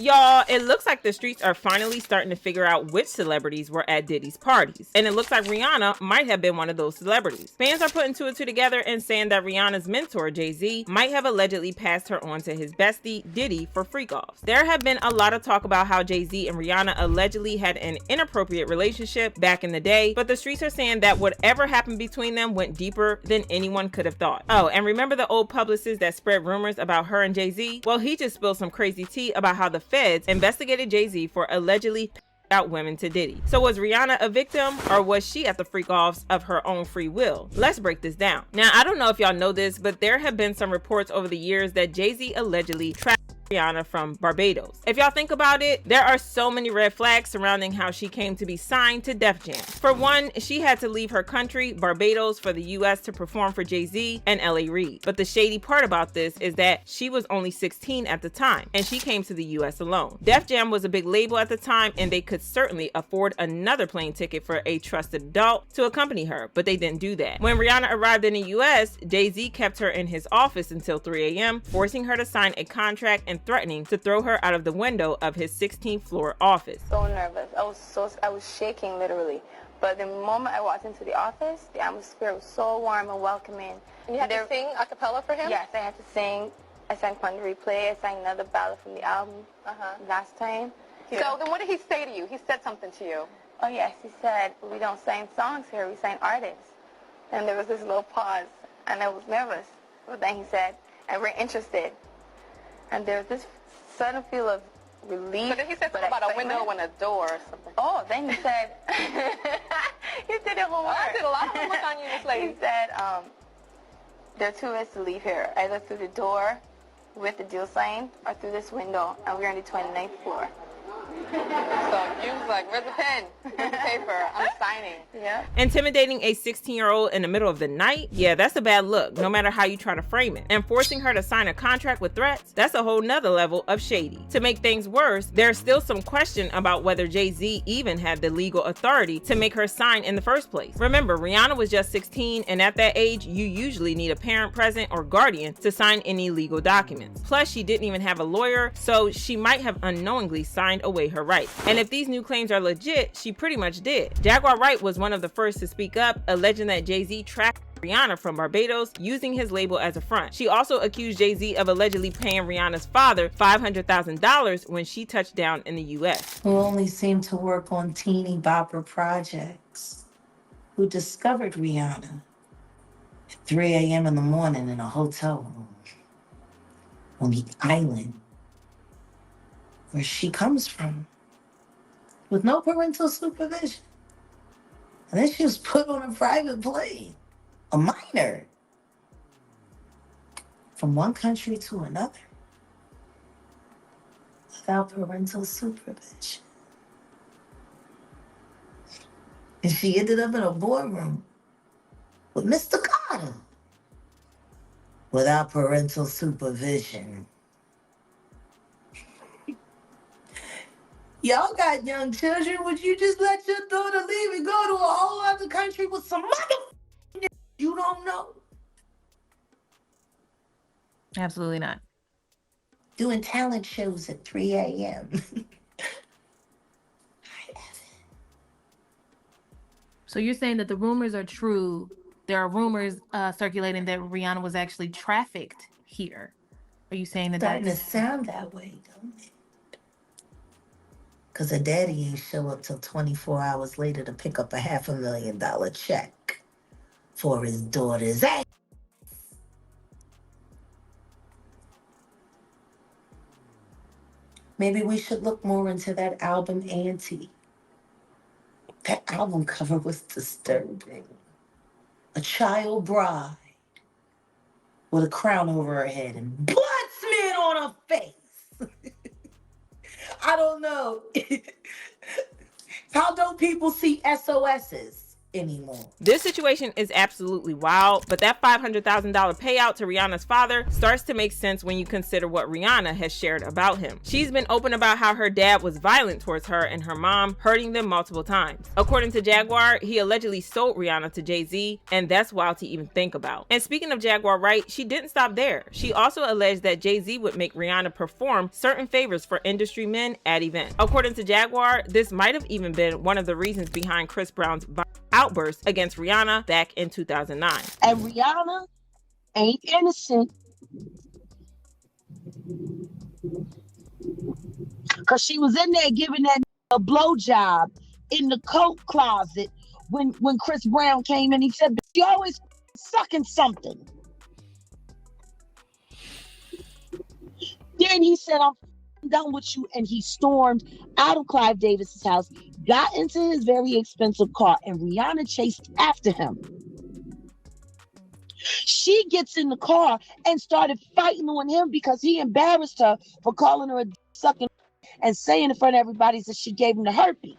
Y'all, it looks like the streets are finally starting to figure out which celebrities were at Diddy's parties. And it looks like Rihanna might have been one of those celebrities. Fans are putting two and two together and saying that Rihanna's mentor, Jay Z, might have allegedly passed her on to his bestie, Diddy, for freakoffs. There have been a lot of talk about how Jay Z and Rihanna allegedly had an inappropriate relationship back in the day, but the streets are saying that whatever happened between them went deeper than anyone could have thought. Oh, and remember the old publicist that spread rumors about her and Jay Z? Well, he just spilled some crazy tea about how the feds investigated Jay Z for allegedly out women to Diddy. So was Rihanna a victim, or was she at the freak-offs of her own free will? Let's break this down. Now, I don't know if y'all know this, but there have been some reports over the years that Jay Z allegedly trafficked Rihanna from Barbados. If y'all think about it, there are so many red flags surrounding how she came to be signed to Def Jam. For one, she had to leave her country, Barbados, for the US to perform for Jay Z and LA Reid. But the shady part about this is that she was only 16 at the time, and she came to the US alone. Def Jam was a big label at the time, and they could certainly afford another plane ticket for a trusted adult to accompany her, but they didn't do that. When Rihanna arrived in the US, Jay Z kept her in his office until 3 a.m., forcing her to sign a contract and threatening to throw her out of the window of his 16th floor office. So nervous. I was shaking literally. But the moment I walked into the office, the atmosphere was so warm and welcoming. And you had to sing a cappella for him? Yes, I had to sing. I sang Fun to Replay. I sang another ballad from the album last time. Yeah. So then what did he say to you? He said something to you. Oh yes, he said, we don't sign songs here, we sign artists. And there was this little pause, and I was nervous. But then he said, and we're interested. And there was this sudden feel of relief. But then he said something about a window and a door or something. Oh, then he said, he did it homework. I did a lot of homework on you, Miss Lady. He said, there are two ways to leave here, either through the door with the deal sign or through this window, and we're on the 29th floor. So you was like, where's the pen? Where's the paper? I'm signing. Yeah. Intimidating a 16-year-old in the middle of the night? Yeah, that's a bad look, no matter how you try to frame it. And forcing her to sign a contract with threats? That's a whole nother level of shady. To make things worse, there's still some question about whether Jay Z even had the legal authority to make her sign in the first place. Remember, Rihanna was just 16, and at that age, you usually need a parent present or guardian to sign any legal documents. Plus, she didn't even have a lawyer, so she might have unknowingly signed away her rights. And if these new claims are legit, she pretty much did. Jaguar Wright was one of the first to speak up, alleging that Jay Z tracked Rihanna from Barbados using his label as a front. She also accused Jay Z of allegedly paying Rihanna's father $500,000 when she touched down in the US. Who only seemed to work on teeny bopper projects, who discovered Rihanna at 3 a.m. in the morning in a hotel room on the island where she comes from, with no parental supervision. And then she was put on a private plane, a minor, from one country to another, without parental supervision. And she ended up in a boardroom with Mr. Carter, without parental supervision. Y'all got young children. Would you just let your daughter leave and go to a whole other country with some mother you don't know? Absolutely not. Doing talent shows at 3 a.m. So you're saying that the rumors are true. There are rumors circulating that Rihanna was actually trafficked here. Are you saying that Starting to that's... sound that way, don't it? Because her daddy ain't show up till 24 hours later to pick up a $500,000 check for his daughter's ass. Maybe we should look more into that album, Auntie. That album cover was disturbing. A child bride with a crown over her head and blood smeared on her face. I don't know. How don't people see SOSs? anymore. This situation is absolutely wild, but that $500,000 payout to Rihanna's father starts to make sense when you consider what Rihanna has shared about him. She's been open about how her dad was violent towards her and her mom, hurting them multiple times. According to Jaguar, he allegedly sold Rihanna to Jay Z, and that's wild to even think about. And speaking of Jaguar Wright, she didn't stop there. She also alleged that Jay Z would make Rihanna perform certain favors for industry men at events. According to Jaguar, this might have even been one of the reasons behind Chris Brown's outburst against Rihanna back in 2009. And Rihanna ain't innocent, because she was in there giving that a blowjob in the coat closet when Chris Brown came in. He said, "You always sucking something." Then he said, "I'm done with you," and he stormed out of Clive Davis's house, got into his very expensive car, and Rihanna chased after him. She gets in the car and started fighting on him because he embarrassed her for calling her a sucking and saying in front of everybody that she gave him the herpes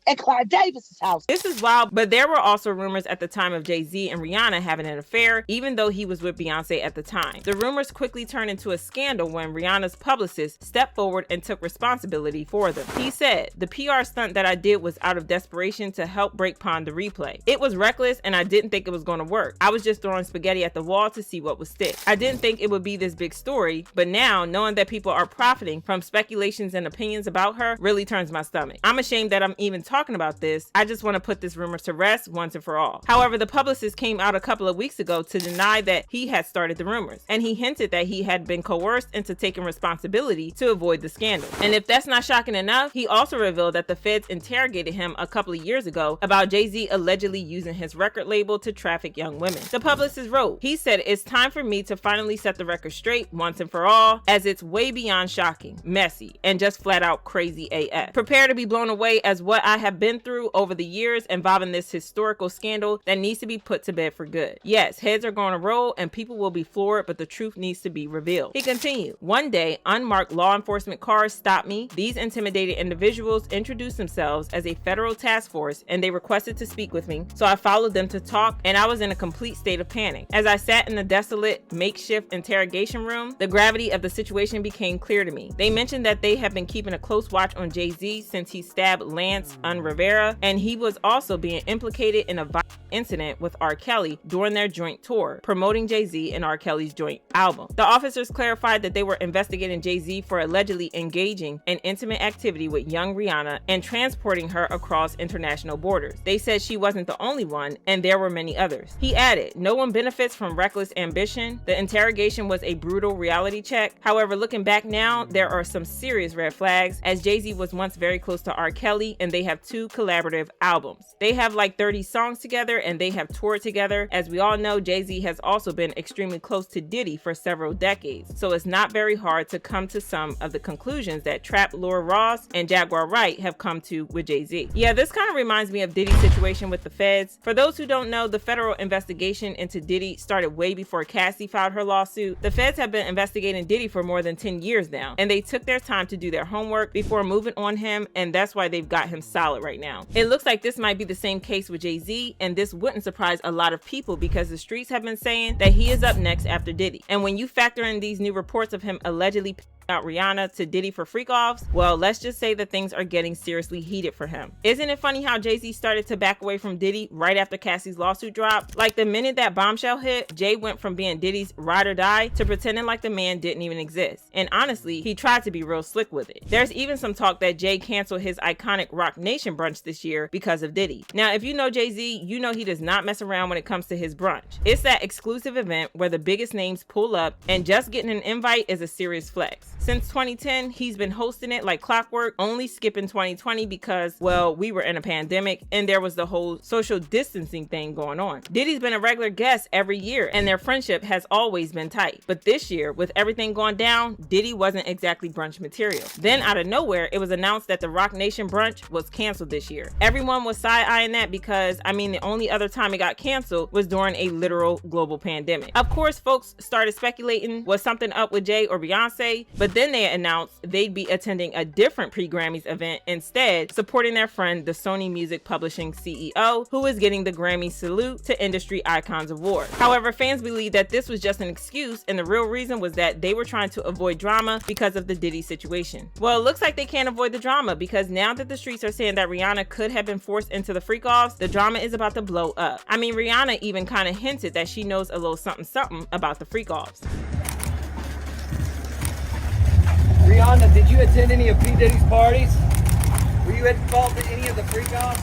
at Clive Davis's house. This is wild, but there were also rumors at the time of Jay Z and Rihanna having an affair, even though he was with Beyonce at the time. The rumors quickly turned into a scandal when Rihanna's publicist stepped forward and took responsibility for them. He said, "The PR stunt that I did was out of desperation to help break Pond the replay. It was reckless and I didn't think it was going to work. I was just throwing spaghetti at the wall to see what would stick. I didn't think it would be this big story, but now knowing that people are profiting from speculations and opinions about her really turns my stomach. I'm ashamed that I'm even talking about this. I just want to put this rumor to rest once and for all." However, the publicist came out a couple of weeks ago to deny that he had started the rumors, and he hinted that he had been coerced into taking responsibility to avoid the scandal. And if that's not shocking enough, he also revealed that the feds interrogated him a couple of years ago about Jay Z allegedly using his record label to traffic young women. The publicist wrote, he said, "It's time for me to finally set the record straight once and for all, as it's way beyond shocking, messy, and just flat out crazy AF. Prepare to be blown away as what I have been through over the years involving this historical scandal that needs to be put to bed for good. Yes, heads are going to roll and people will be floored, but the truth needs to be revealed." He continued, "One day, unmarked law enforcement cars stopped me. These intimidated individuals introduced themselves as a federal task force and they requested to speak with me, so I followed them to talk, and I was in a complete state of panic. As I sat in the desolate, makeshift interrogation room, the gravity of the situation became clear to me. They mentioned that they have been keeping a close watch on Jay Z since he stabbed Lance Rivera, and he was also being implicated in a violent incident with R. Kelly during their joint tour, promoting Jay Z and R. Kelly's joint album. The officers clarified that they were investigating Jay Z for allegedly engaging in intimate activity with young Rihanna and transporting her across international borders. They said she wasn't the only one, and there were many others." He added, "No one benefits from reckless ambition. The interrogation was a brutal reality check. However, looking back now, there are some serious red flags, as Jay Z was once very close to R. Kelly, and they have two collaborative albums. They have like 30 songs together and they have toured together. As we all know, Jay Z has also been extremely close to Diddy for several decades, so it's not very hard to come to some of the conclusions that Trap Lord Ross and Jaguar Wright have come to with Jay Z." Yeah, this kind of reminds me of Diddy's situation with the feds. For those who don't know, the federal investigation into Diddy started way before Cassie filed her lawsuit. The feds have been investigating Diddy for more than 10 years now, and they took their time to do their homework before moving on him, and that's why they've got him solid right now. It looks like this might be the same case with Jay Z, and this wouldn't surprise a lot of people because the streets have been saying that he is up next after Diddy. And when you factor in these new reports of him allegedly out Rihanna to Diddy for freakoffs, well, let's just say that things are getting seriously heated for him. Isn't it funny how Jay Z started to back away from Diddy right after Cassie's lawsuit dropped? Like the minute that bombshell hit, Jay went from being Diddy's ride or die to pretending like the man didn't even exist. And honestly, he tried to be real slick with it. There's even some talk that Jay canceled his iconic Roc Nation brunch this year because of Diddy. Now, if you know Jay Z, you know he does not mess around when it comes to his brunch. It's that exclusive event where the biggest names pull up, and just getting an invite is a serious flex. Since 2010, he's been hosting it like clockwork, only skipping 2020 because, well, we were in a pandemic and there was the whole social distancing thing going on. Diddy's been a regular guest every year and their friendship has always been tight. But this year, with everything going down, Diddy wasn't exactly brunch material. Then out of nowhere, it was announced that the Roc Nation brunch was canceled this year. Everyone was side-eyeing that because, I mean, the only other time it got canceled was during a literal global pandemic. Of course, folks started speculating, was something up with Jay or Beyonce, but but then they announced they'd be attending a different pre-Grammys event instead, supporting their friend, the Sony Music Publishing CEO, who is getting the Grammy Salute to Industry Icons Award. However, fans believe that this was just an excuse, and the real reason was that they were trying to avoid drama because of the Diddy situation. Well, it looks like they can't avoid the drama, because now that the streets are saying that Rihanna could have been forced into the freak-offs, the drama is about to blow up. I mean, Rihanna even kind of hinted that she knows a little something something about the freak-offs. Rihanna, did you attend any of P. Diddy's parties? Were you involved in any of the freak-offs?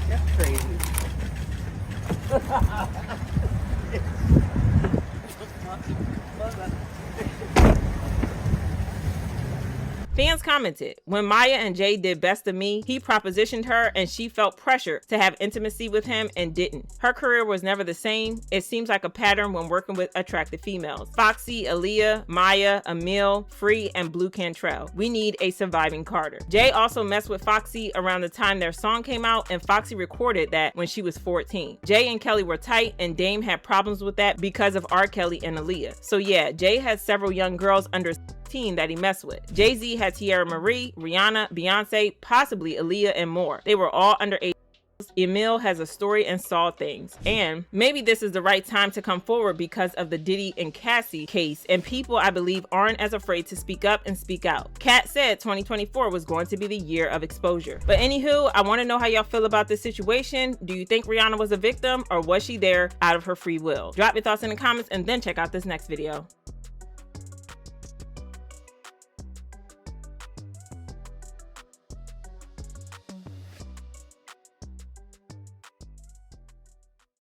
That's crazy. Fans commented, when Maya and Jay did Best of Me, he propositioned her and she felt pressure to have intimacy with him and didn't. Her career was never the same. It seems like a pattern when working with attractive females. Foxy, Aaliyah, Maya, Emil, Free, and Blue Cantrell. We need a surviving Carter. Jay also messed with Foxy around the time their song came out, and Foxy recorded that when she was 14. Jay and Kelly were tight, and Dame had problems with that because of R. Kelly and Aaliyah. So yeah, Jay had several young girls under that he messed with. Jay Z had Tierra Marie, Rihanna, Beyonce, possibly Aaliyah, and more. They were all underage. Emil has a story and saw things, and maybe this is the right time to come forward because of the Diddy and Cassie case, and people I believe aren't as afraid to speak up and speak out. Kat said 2024 was going to be the year of exposure. But anywho, I want to know how y'all feel about this situation. Do you think Rihanna was a victim, or was she there out of her free will? Drop your thoughts in the comments and then check out this next video.